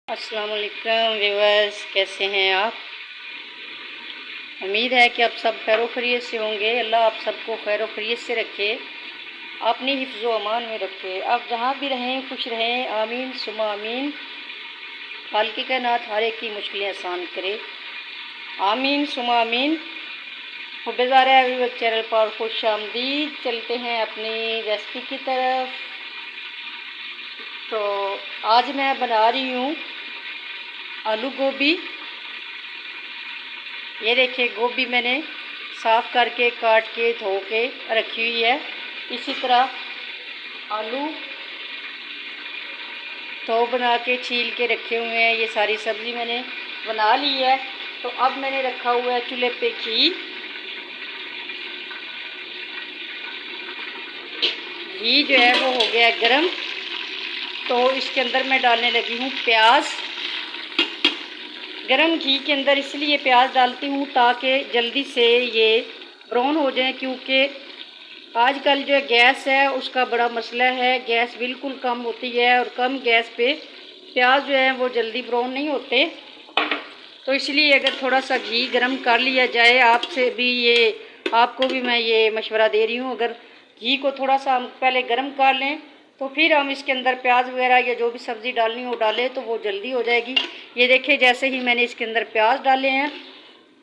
अस्सलाम वालेकुम व्यूअर्स, कैसे हैं आप। उम्मीद है कि आप सब खैर खैरियत से होंगे। अल्लाह आप सबको खैर खैरियत से रखे, अपनी हिफ्ज़ व अमान में रखे। आप जहाँ भी रहें खुश रहें, आमीन सुमा आमीन। खालिक़ कायनात हर एक की मुश्किलें आसान करे, आमीन सुमा आमीन। बेजार चैनल पर खुश आमदीद। चलते हैं अपनी रेसिपी की तरफ। तो आज मैं बना रही हूँ आलू गोभी। ये देखिए, गोभी मैंने साफ़ करके काट के धो के रखी हुई है। इसी तरह आलू तो बना के छील के रखे हुए हैं। ये सारी सब्ज़ी मैंने बना ली है। तो अब मैंने रखा हुआ है चूल्हे पे घी जो है वो हो गया गरम। तो इसके अंदर मैं डालने लगी हूँ प्याज। गरम घी के अंदर इसलिए प्याज डालती हूँ ताकि जल्दी से ये ब्राउन हो जाए, क्योंकि आजकल जो गैस है उसका बड़ा मसला है। गैस बिल्कुल कम होती है और कम गैस पे प्याज जो है वो जल्दी ब्राउन नहीं होते। तो इसलिए अगर थोड़ा सा घी गरम कर लिया जाए, आपको भी मैं ये मशवरा दे रही हूँ। अगर घी को थोड़ा सा हम पहले गरम कर लें तो फिर हम इसके अंदर प्याज वगैरह या जो भी सब्ज़ी डालनी हो डालें तो वो जल्दी हो जाएगी। ये देखिए, जैसे ही मैंने इसके अंदर प्याज डाले हैं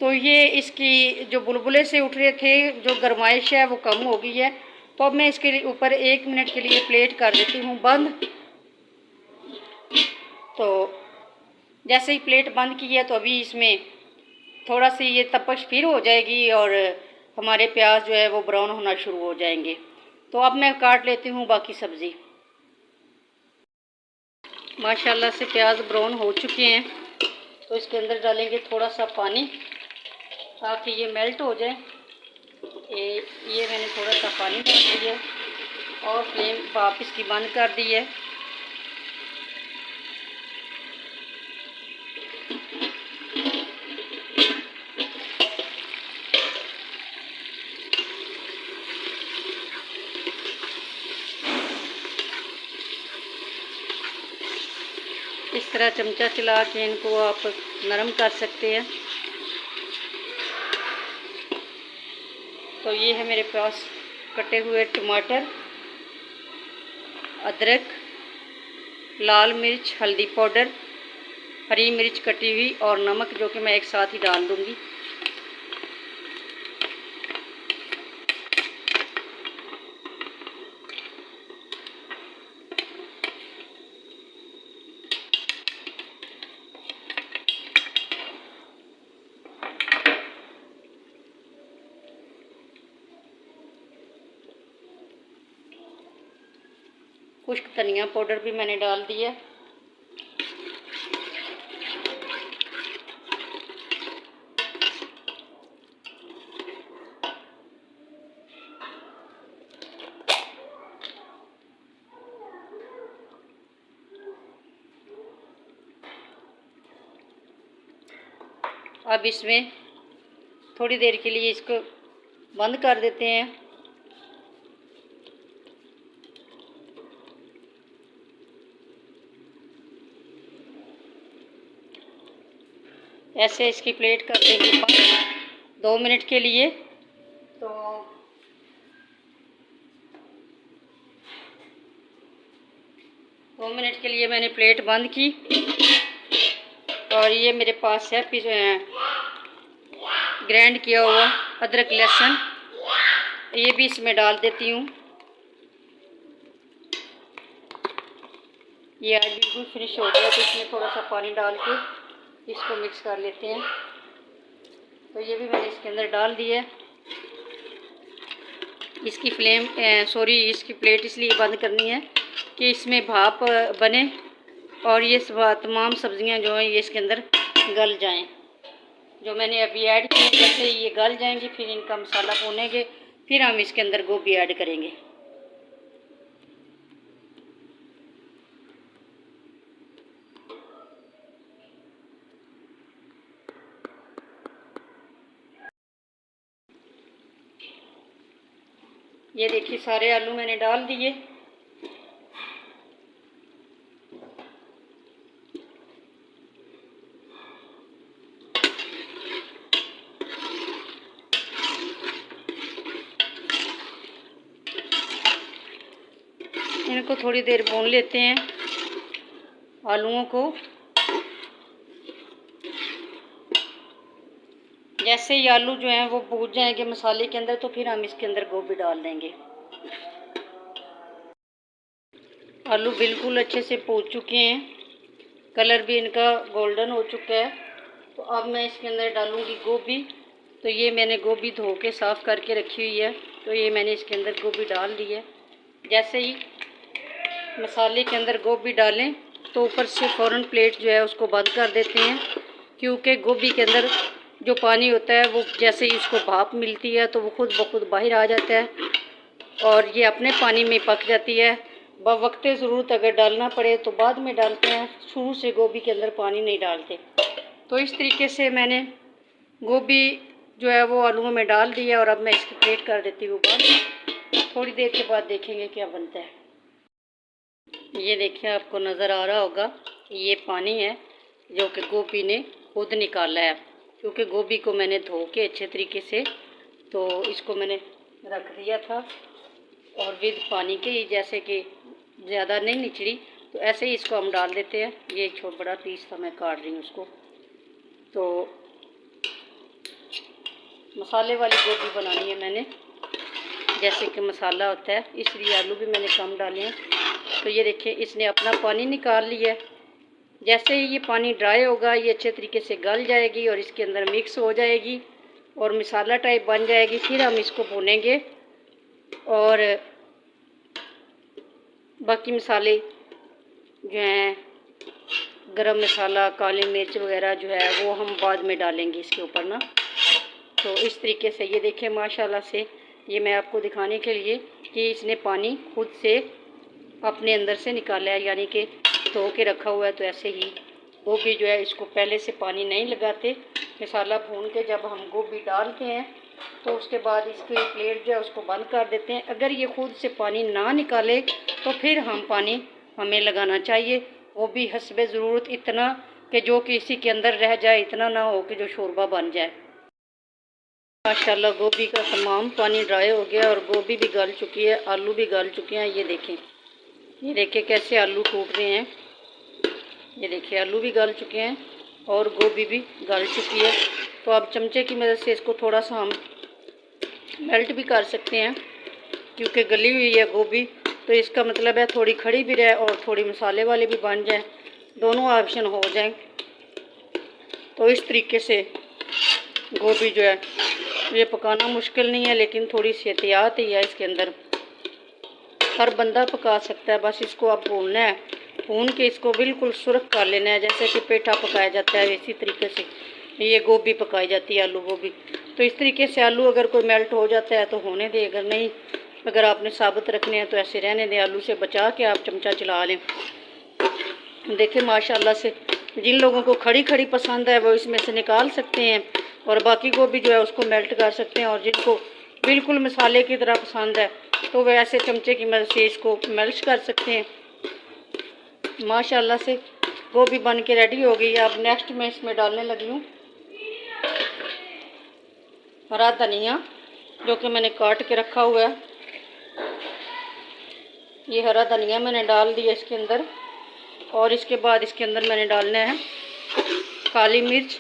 तो ये इसकी जो बुलबुले से उठ रहे थे, जो गर्माइश है वो कम हो गई है। तो अब मैं इसके ऊपर 1 मिनट के लिए प्लेट कर देती हूँ बंद। तो जैसे ही प्लेट बंद की है तो अभी इसमें थोड़ा सी ये तपश फिर हो जाएगी और हमारे प्याज जो है वो ब्राउन होना शुरू हो जाएंगे। तो अब मैं काट लेती हूँ बाकी सब्ज़ी। माशाल्लाह से प्याज ब्राउन हो चुके हैं। तो इसके अंदर डालेंगे थोड़ा सा पानी ताकि ये मेल्ट हो जाए। ये मैंने थोड़ा सा पानी डाल दिया और फ्लेम भाप इसकी बंद कर दी है। इस तरह चमचा चला के इनको आप नरम कर सकते हैं। तो ये है मेरे पास कटे हुए टमाटर, अदरक, लाल मिर्च, हल्दी पाउडर, हरी मिर्च कटी हुई और नमक, जो कि मैं एक साथ ही डाल दूंगी। कुछ धनिया पाउडर भी मैंने डाल दिया। अब इसमें थोड़ी देर के लिए इसको बंद कर देते हैं। ऐसे इसकी प्लेट कर देंगे 2 मिनट के लिए। तो 2 मिनट के लिए मैंने प्लेट बंद की और ये मेरे पास है ग्राइंड किया हुआ अदरक लहसुन, ये भी इसमें डाल देती हूँ। ये आज बिल्कुल फिनिश हो गया, तो इसमें थोड़ा सा पानी डाल के इसको मिक्स कर लेते हैं। तो ये भी मैंने इसके अंदर डाल दिया है। इसकी इसकी प्लेट इसलिए बंद करनी है कि इसमें भाप बने और ये तमाम सब्जियां जो हैं ये इसके अंदर गल जाएं। जो मैंने अभी ऐड किए, जैसे ही ये गल जाएंगी फिर इनका मसाला भूनेंगे, फिर हम इसके अंदर गोभी ऐड करेंगे। ये देखिए, सारे आलू मैंने डाल दिए। इनको थोड़ी देर भून लेते हैं आलूओं को। जैसे ही आलू जो हैं वो भून जाएंगे मसाले के अंदर तो फिर हम इसके अंदर गोभी डाल देंगे। आलू बिल्कुल अच्छे से भून चुके हैं, कलर भी इनका गोल्डन हो चुका है। तो अब मैं इसके अंदर डालूंगी गोभी। तो ये मैंने गोभी धो के साफ़ करके रखी हुई है, तो ये मैंने इसके अंदर गोभी डाल दी है। जैसे ही मसाले के अंदर गोभी डालें तो ऊपर से फ़ौरन प्लेट जो है उसको बंद कर देते हैं, क्योंकि गोभी के अंदर जो पानी होता है वो जैसे ही उसको भाप मिलती है तो वो खुद ब खुद बाहर आ जाता है और ये अपने पानी में पक जाती है। बवक्त ज़रूरत अगर डालना पड़े तो बाद में डालते हैं, शुरू से गोभी के अंदर पानी नहीं डालते। तो इस तरीके से मैंने गोभी जो है वो आलूओं में डाल दिया और अब मैं इसकी प्लेट कर देती हूँ बंद। थोड़ी देर के बाद देखेंगे क्या बनता है। ये देखिए, आपको नज़र आ रहा होगा ये पानी है जो कि गोभी ने खुद निकाला है, क्योंकि गोभी को मैंने धो के अच्छे तरीके से तो इसको मैंने रख दिया था और विद पानी के ही, जैसे कि ज़्यादा नहीं निचड़ी, तो ऐसे ही इसको हम डाल देते हैं। ये एक छोटा बड़ा पीस था, मैं काट रही हूँ उसको। तो मसाले वाली गोभी बनानी है मैंने, जैसे कि मसाला होता है, इसलिए आलू भी मैंने कम डाले हैं। तो ये देखिए, इसने अपना पानी निकाल लिया है। जैसे ही ये पानी ड्राई होगा ये अच्छे तरीके से गल जाएगी और इसके अंदर मिक्स हो जाएगी और मसाला टाइप बन जाएगी। फिर हम इसको भूनेंगे और बाकी मसाले जो हैं, गरम मसाला, काली मिर्च वगैरह जो है वो हम बाद में डालेंगे इसके ऊपर ना। तो इस तरीके से ये देखें, माशाल्लाह से ये मैं आपको दिखाने के लिए कि इसने पानी खुद से अपने अंदर से निकाला है, यानी कि धो के रखा हुआ है। तो ऐसे ही गोभी जो है, इसको पहले से पानी नहीं लगाते। मसाला भून के जब हम गोभी डालते हैं तो उसके बाद इसकी प्लेट जो है उसको बंद कर देते हैं। अगर ये खुद से पानी ना निकाले तो फिर हम पानी हमें लगाना चाहिए, वो भी हस्बे ज़रूरत, इतना कि जो कि इसी के अंदर रह जाए, इतना ना हो कि जो शोरबा बन जाए। माशाल्लाह गोभी का तमाम पानी ड्राई हो गया और गोभी भी गल चुकी है, आलू भी गल चुके हैं। ये देखिए कैसे आलू टूट रहे हैं। ये देखिए, आलू भी गल चुके हैं और गोभी भी गल चुकी है। तो अब चमचे की मदद से इसको थोड़ा सा हम मेल्ट भी कर सकते हैं, क्योंकि गली हुई है गोभी, तो इसका मतलब है थोड़ी खड़ी भी रहे और थोड़ी मसाले वाली भी बन जाए, दोनों ऑप्शन हो जाए। तो इस तरीके से गोभी जो है ये पकाना मुश्किल नहीं है, लेकिन थोड़ी सी एहतियात ही है इसके अंदर। हर बंदा पका सकता है, बस इसको आप भूनना है, भून के इसको बिल्कुल सुरख कर लेना है, जैसे कि पेठा पकाया जाता है इसी तरीके से ये गोभी पकाई जाती है, आलू गोभी। तो इस तरीके से आलू अगर कोई मेल्ट हो जाता है तो होने दे, अगर नहीं, अगर आपने साबुत रखने हैं तो ऐसे रहने दें। आलू से बचा के आप चमचा चला लें। देखिए माशाल्लाह से जिन लोगों को खड़ी खड़ी पसंद है वो इसमें से निकाल सकते हैं और बाकी गोभी जो है उसको मेल्ट कर सकते हैं, और जिनको बिल्कुल मसाले की तरह पसंद है तो वे ऐसे चमचे की मदद से इसको मेल्ट कर सकते हैं। माशाल्लाह से गोभी बन के रेडी हो गई है। अब नेक्स्ट मैं इसमें डालने लगी हूँ हरा धनिया, जो कि मैंने काट के रखा हुआ है। ये हरा धनिया मैंने डाल दिया इसके अंदर, और इसके बाद इसके अंदर मैंने डालना है काली मिर्च।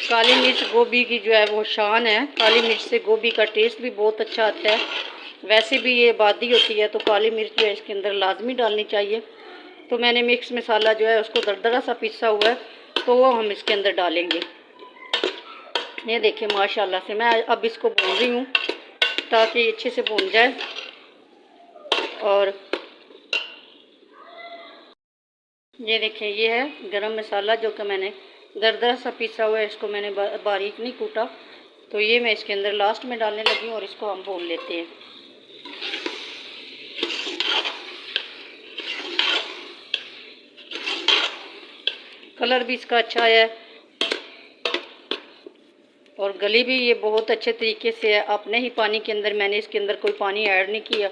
काली मिर्च गोभी की जो है वो शान है, काली मिर्च से गोभी का टेस्ट भी बहुत अच्छा आता है। वैसे भी ये बादी होती है तो काली मिर्च जो है इसके अंदर लाजमी डालनी चाहिए। तो मैंने मिक्स मसाला जो है उसको दरदरा सा पीसा हुआ है, तो वो हम इसके अंदर डालेंगे। ये देखिए माशाल्लाह से मैं अब इसको भून रही हूँ ताकि अच्छे से भून जाए। और ये देखिए, ये है गरम मसाला जो कि मैंने दरदरा सा पीसा हुआ है, इसको मैंने बारीक नहीं कूटा। तो ये मैं इसके अंदर लास्ट में डालने लगी हूँ और इसको हम भून लेते हैं। कलर भी इसका अच्छा है और गली भी ये बहुत अच्छे तरीके से है अपने ही पानी के अंदर। मैंने इसके अंदर कोई पानी ऐड नहीं किया।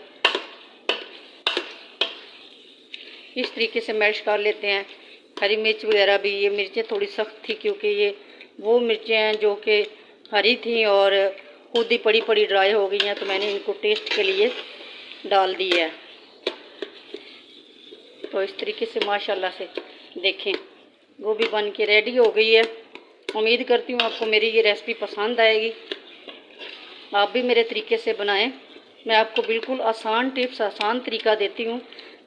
इस तरीके से मैश कर लेते हैं। हरी मिर्च वगैरह भी, ये मिर्चें थोड़ी सख्त थी क्योंकि ये वो मिर्चें हैं जो कि हरी थी और खुद ही पड़ी पड़ी ड्राई हो गई हैं, तो मैंने इनको टेस्ट के लिए डाल दी है। तो इस तरीके से माशाल्लाह से देखें गोभी बन के रेडी हो गई है। उम्मीद करती हूँ आपको मेरी ये रेसिपी पसंद आएगी, आप भी मेरे तरीके से बनाएं। मैं आपको बिल्कुल आसान टिप्स, आसान तरीका देती हूँ।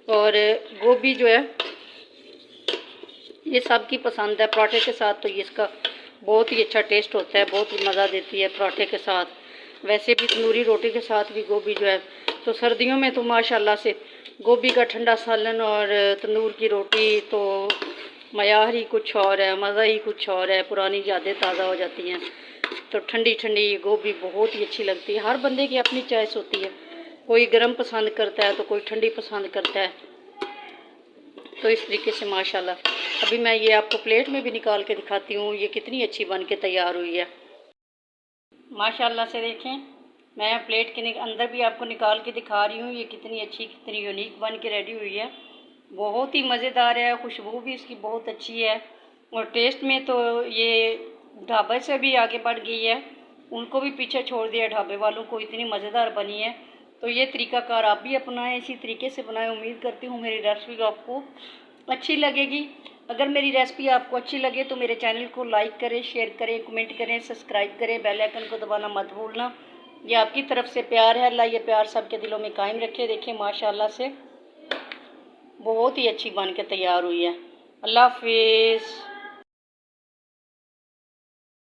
और गोभी जो है ये सबकी पसंद है। पराठे के साथ तो ये इसका बहुत ही अच्छा टेस्ट होता है, बहुत ही मज़ा देती है पराठे के साथ। वैसे भी तंदूरी रोटी के साथ भी गोभी जो है, तो सर्दियों में तो माशाल्लाह से गोभी का ठंडा सालन और तंदूर की रोटी तो मयार ही कुछ और है, मज़ा ही कुछ और है। पुरानी यादें ताज़ा हो जाती हैं। तो ठंडी ठंडी गोभी बहुत ही अच्छी लगती है। हर बंदे की अपनी चॉइस होती है, कोई गर्म पसंद करता है तो कोई ठंडी पसंद करता है। तो इस तरीके से माशाल्लाह अभी मैं ये आपको प्लेट में भी निकाल के दिखाती हूँ ये कितनी अच्छी बन के तैयार हुई है। माशाल्लाह से देखें, मैं प्लेट के अंदर भी आपको निकाल के दिखा रही हूँ ये कितनी अच्छी, कितनी यूनिक बन के रेडी हुई है। बहुत ही मज़ेदार है, खुशबू भी इसकी बहुत अच्छी है और टेस्ट में तो ये ढाबे से भी आगे बढ़ गई है। उनको भी पीछे छोड़ दिया ढाबे वालों को, इतनी मज़ेदार बनी है। तो ये तरीकाकार आप भी अपनाएं, इसी तरीके से बनाएं। उम्मीद करती हूँ मेरी रेसिपी आपको अच्छी लगेगी। अगर मेरी रेसिपी आपको अच्छी लगे तो मेरे चैनल को लाइक करें, शेयर करें, कमेंट करें, सब्सक्राइब करें, बेल आइकन को दबाना मत भूलना। ये आपकी तरफ से प्यार है। अल्लाह ये प्यार सबके दिलों में कायम रखे। देखिए माशाल्लाह से बहुत ही अच्छी बन के तैयार हुई है। अल्लाह हाफिज़।